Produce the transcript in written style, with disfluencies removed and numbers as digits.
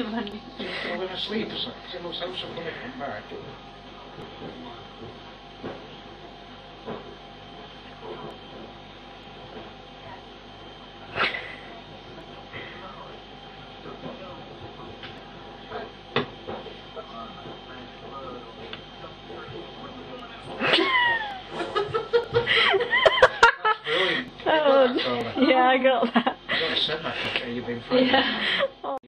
Money. Well, when I sleep or something, because it looks so when I come back. Oh, yeah, I got that. I got a setback, okay, you've been frightened. Yeah.